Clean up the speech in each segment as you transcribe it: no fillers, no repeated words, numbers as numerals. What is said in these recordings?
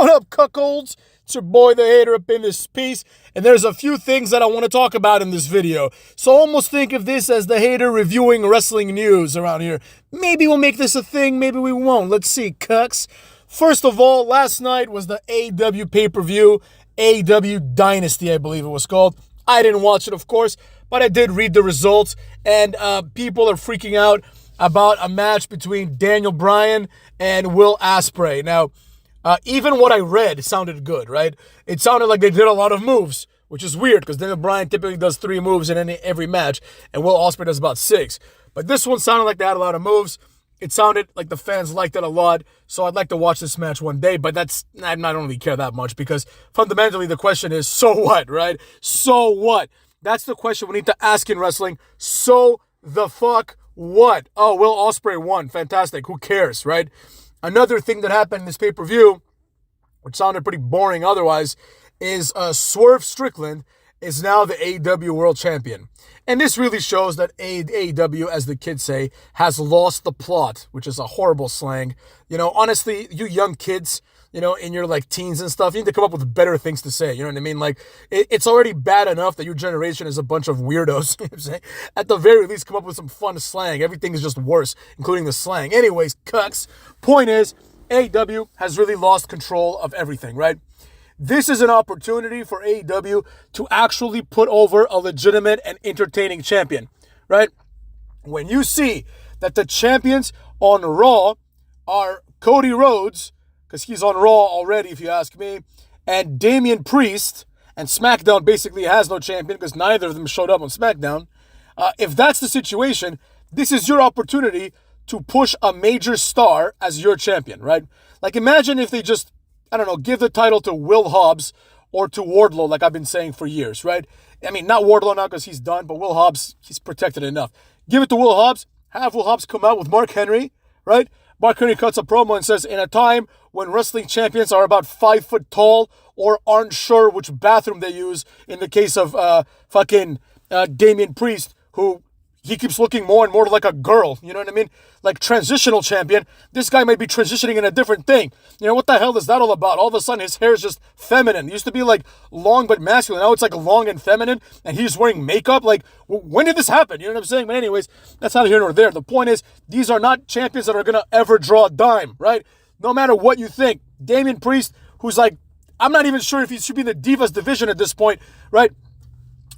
What up, cuckolds? It's your boy, the hater, up in this piece, and there's a few things that I want to talk about in this video. So almost think of this as the hater reviewing wrestling news around here. Maybe we'll make this a thing, maybe we won't. Let's see, cucks. First of all, last night was the AEW pay-per-view, AEW Dynasty, I believe it was called. I didn't watch it, of course, but I did read the results, and people are freaking out about a match between Daniel Bryan and Will Ospreay. Now, even what I read sounded good, right? It sounded like they did a lot of moves, which is weird because Daniel Bryan typically does 3 moves in every match, and Will Ospreay does about 6. But this one sounded like they had a lot of moves. It sounded like the fans liked it a lot, so I'd like to watch this match one day, but I don't really care that much because fundamentally the question is, so what, right? So what? That's the question we need to ask in wrestling. So the fuck what? Oh, Will Ospreay won. Fantastic. Who cares, right? Another thing that happened in this pay-per-view, which sounded pretty boring otherwise, is Swerve Strickland is now the AEW World Champion. And this really shows that AEW, as the kids say, has lost the plot, which is a horrible slang. You know, honestly, you young kids, you know, in your like teens and stuff, you need to come up with better things to say. You know what I mean? Like, it's already bad enough that your generation is a bunch of weirdos. You know what I'm saying? At the very least, come up with some fun slang. Everything is just worse, including the slang. Anyways, cucks. Point is, AEW has really lost control of everything, right? This is an opportunity for AEW to actually put over a legitimate and entertaining champion, right? When you see that the champions on Raw are Cody Rhodes, because he's on Raw already, if you ask me, and Damian Priest, and SmackDown basically has no champion because neither of them showed up on SmackDown. If that's the situation, this is your opportunity to push a major star as your champion, right? Like, imagine if they just, I don't know, give the title to Will Hobbs or to Wardlow, like I've been saying for years, right? I mean, not Wardlow now because he's done, but Will Hobbs, he's protected enough. Give it to Will Hobbs, have Will Hobbs come out with Mark Henry, right? Mark Henry cuts a promo and says, in a time when wrestling champions are about 5 foot tall or aren't sure which bathroom they use, in the case of Damian Priest, who he keeps looking more and more like a girl, you know what I mean? Like transitional champion, this guy might be transitioning in a different thing. You know, what the hell is that all about? All of a sudden his hair is just feminine. It used to be like long but masculine. Now it's like long and feminine, and he's wearing makeup. Like, when did this happen? You know what I'm saying? But anyways, that's neither here nor there. The point is, these are not champions that are going to ever draw a dime, right? No matter what you think. Damian Priest, who's like, I'm not even sure if he should be in the Divas division at this point, right?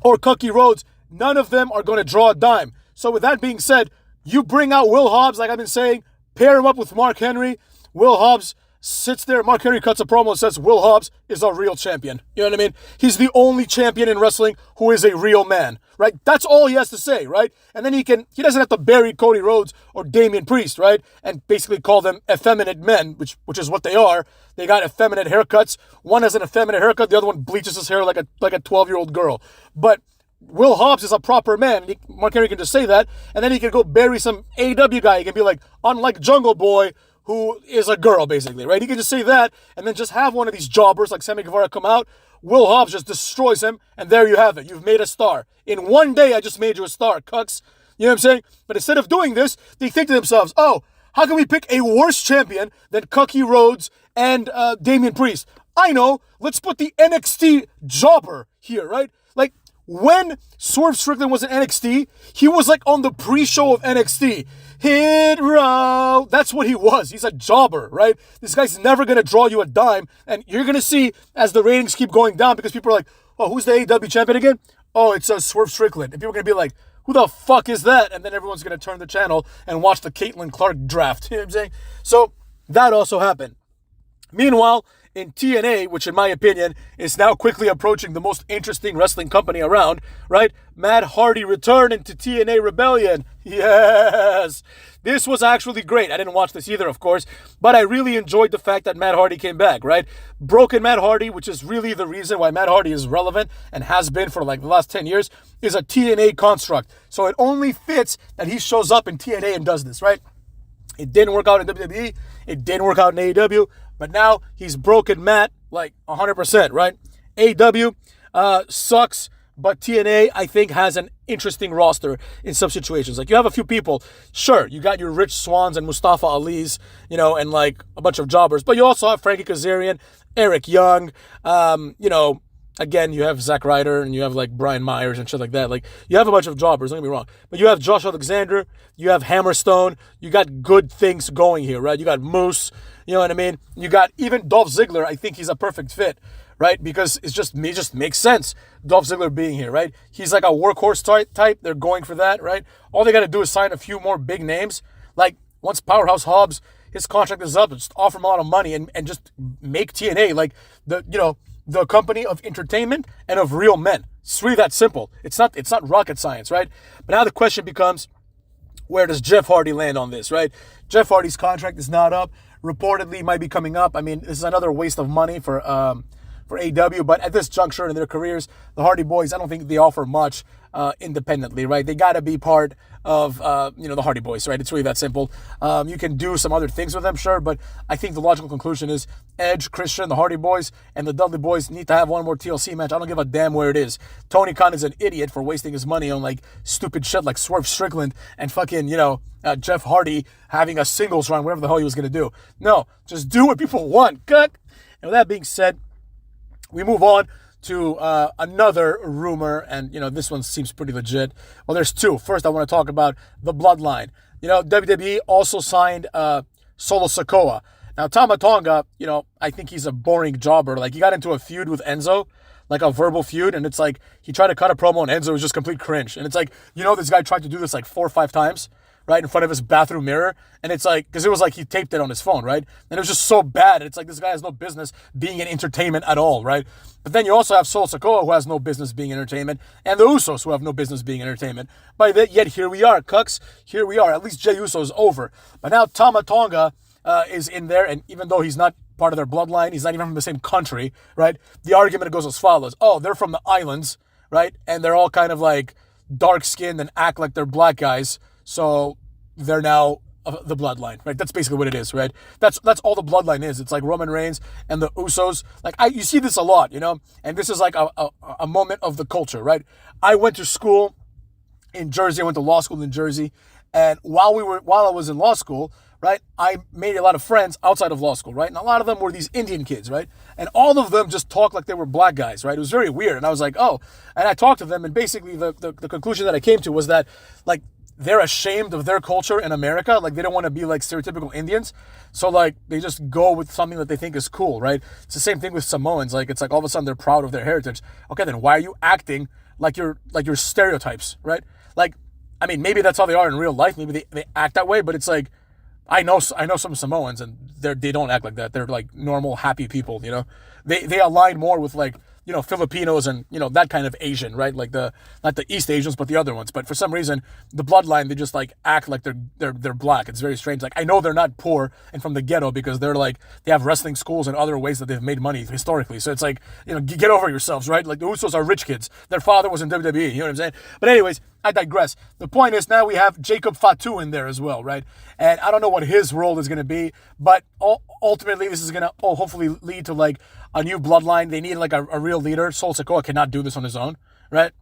Or Cody Rhodes, none of them are going to draw a dime. So with that being said, you bring out Will Hobbs, like I've been saying, pair him up with Mark Henry. Will Hobbs sits there. Mark Henry cuts a promo and says Will Hobbs is a real champion. You know what I mean? He's the only champion in wrestling who is a real man, right? That's all he has to say, right? And then he doesn't have to bury Cody Rhodes or Damian Priest, right? And basically call them effeminate men, which is what they are. They got effeminate haircuts. One has an effeminate haircut. The other one bleaches his hair like a 12-year-old girl. But Will Hobbs is a proper man. Mark Henry can just say that, and then he can go bury some AEW guy. He can be like, unlike Jungle Boy, who is a girl, basically, right? He can just say that, and then just have one of these jobbers like Sammy Guevara come out. Will Hobbs just destroys him, and there you have it. You've made a star. In one day, I just made you a star, cucks. You know what I'm saying? But instead of doing this, they think to themselves, oh, how can we pick a worse champion than Cody Rhodes and Damian Priest? I know. Let's put the NXT jobber here, right? Like, when Swerve Strickland was in NXT, he was like on the pre-show of NXT. Hit row. That's what he was. He's a jobber, right? This guy's never going to draw you a dime. And you're going to see as the ratings keep going down because people are like, oh, who's the AEW champion again? Oh, it's Swerve Strickland. And people are going to be like, who the fuck is that? And then everyone's going to turn the channel and watch the Caitlin Clark draft. You know what I'm saying? So that also happened. Meanwhile, in TNA, which in my opinion is now quickly approaching the most interesting wrestling company around, right? Matt Hardy returned into TNA Rebellion. Yes! This was actually great. I didn't watch this either, of course, but I really enjoyed the fact that Matt Hardy came back, right? Broken Matt Hardy, which is really the reason why Matt Hardy is relevant and has been for like the last 10 years, is a TNA construct. So it only fits that he shows up in TNA and does this, right? It didn't work out in WWE. It didn't work out in AEW. But now he's broken Matt like 100%, right? AEW sucks. But TNA, I think, has an interesting roster in some situations. Like, you have a few people, sure, you got your Rich Swans and Mustafa Ali's, and like a bunch of jobbers, but you also have Frankie Kazarian, Eric Young, again, you have Zack Ryder and you have like Brian Myers and shit like that. Like, you have a bunch of jobbers, don't get me wrong. But you have Josh Alexander, you have Hammerstone, you got good things going here, right? You got Moose, you know what I mean? You got even Dolph Ziggler, I think he's a perfect fit, right? Because it just makes sense, Dolph Ziggler being here, right? He's like a workhorse type. They're going for that, right? All they got to do is sign a few more big names. Like, once Powerhouse Hobbs, his contract is up, just offer him a lot of money and just make TNA like the company of entertainment and of real men. It's really that simple. It's not rocket science, right? But now the question becomes, where does Jeff Hardy land on this, right? Jeff Hardy's contract is not up. Reportedly might be coming up. I mean, this is another waste of money for AEW, but at this juncture in their careers, the Hardy Boys, I don't think they offer much independently, right? They got to be part of, the Hardy Boys, right? It's really that simple. You can do some other things with them, sure, but I think the logical conclusion is Edge, Christian, the Hardy Boys, and the Dudley Boys need to have one more TLC match. I don't give a damn where it is. Tony Khan is an idiot for wasting his money on, like, stupid shit like Swerve Strickland and fucking, Jeff Hardy having a singles run, whatever the hell he was going to do. No, just do what people want. Cut. And with that being said, we move on to another rumor, and, this one seems pretty legit. Well, there's two. First, I want to talk about the Bloodline. WWE also signed Solo Sikoa. Now, Tama Tonga, I think he's a boring jobber. Like, he got into a feud with Enzo, like a verbal feud, and it's like, he tried to cut a promo, and Enzo was just complete cringe. And it's like, this guy tried to do this like 4 or 5 times, right, in front of his bathroom mirror. And it's like, because it was like he taped it on his phone, right? And it was just so bad. It's like, this guy has no business being in entertainment at all, right? But then you also have Solo Sikoa, who has no business being entertainment, and the Usos, who have no business being entertainment. But yet here we are, cucks. Here we are. At least Jey Uso is over. But now Tama Tonga is in there, and even though he's not part of their bloodline, he's not even from the same country, right? The argument goes as follows. Oh, they're from the islands, right? And they're all kind of like dark-skinned and act like they're black guys. So they're now the bloodline, right? That's basically what it is, right? That's all the bloodline is. It's like Roman Reigns and the Usos. Like, you see this a lot, and this is like a moment of the culture, right? I went to school in Jersey. I went to law school in Jersey. And while I was in law school, right, I made a lot of friends outside of law school, right? And a lot of them were these Indian kids, right? And all of them just talked like they were black guys, right? It was very weird. And I was like, oh, and I talked to them, and basically the conclusion that I came to was that, like, they're ashamed of their culture in America. Like, they don't want to be like stereotypical Indians. So, like, they just go with something that they think is cool, right? It's the same thing with Samoans. Like, it's like all of a sudden they're proud of their heritage. Okay, then why are you acting like you're stereotypes, right? Like, I mean, maybe that's how they are in real life. Maybe they act that way, but it's like, I know some Samoans, and they don't act like that. They're like normal, happy people, They align more with like, Filipinos and, that kind of Asian, right? Like not the East Asians, but the other ones. But for some reason, the bloodline, they just like act like they're black. It's very strange. Like, I know they're not poor and from the ghetto because they're like, they have wrestling schools and other ways that they've made money historically. So it's like, get over yourselves, right? Like, the Usos are rich kids. Their father was in WWE, you know what I'm saying? But anyways, I digress. The point is, now we have Jacob Fatu in there as well, right? And I don't know what his role is going to be, but ultimately this is going to hopefully lead to like a new bloodline. They need like a real leader. Solo Sikoa cannot do this on his own, right?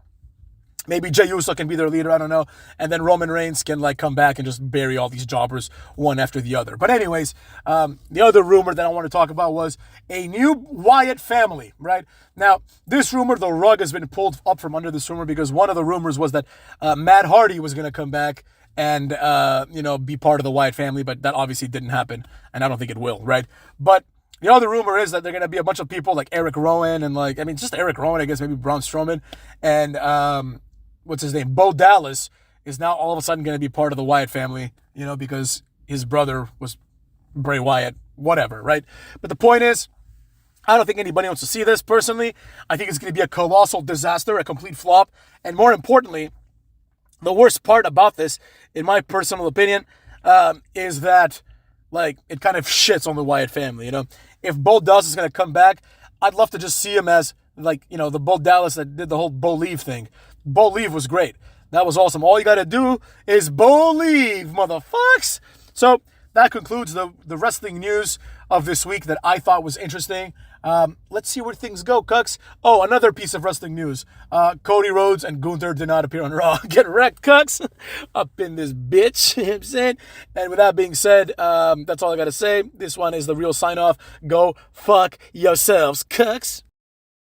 Maybe Jey Uso can be their leader, I don't know. And then Roman Reigns can like come back and just bury all these jobbers one after the other. But anyways, the other rumor that I want to talk about was a new Wyatt family, right? Now, this rumor, the rug has been pulled up from under this rumor because one of the rumors was that Matt Hardy was going to come back and, be part of the Wyatt family, but that obviously didn't happen, and I don't think it will, right? But the other rumor is that they're going to be a bunch of people like Eric Rowan and just Eric Rowan, I guess, maybe Braun Strowman, and what's his name? Bo Dallas is now all of a sudden going to be part of the Wyatt family, because his brother was Bray Wyatt, whatever, right? But the point is, I don't think anybody wants to see this personally. I think it's going to be a colossal disaster, a complete flop. And more importantly, the worst part about this, in my personal opinion, is that, like, it kind of shits on the Wyatt family, If Bo Dallas is going to come back, I'd love to just see him as, like, the Bo Dallas that did the whole Believe thing. Believe was great. That was awesome. All you got to do is believe, motherfucks. So that concludes the wrestling news of this week that I thought was interesting. Let's see where things go, Cucks. Oh, another piece of wrestling news. Cody Rhodes and Gunther did not appear on Raw. Get wrecked, Cucks. Up in this bitch. You know what I'm saying? And with that being said, that's all I got to say. This one is the real sign-off. Go fuck yourselves, Cucks.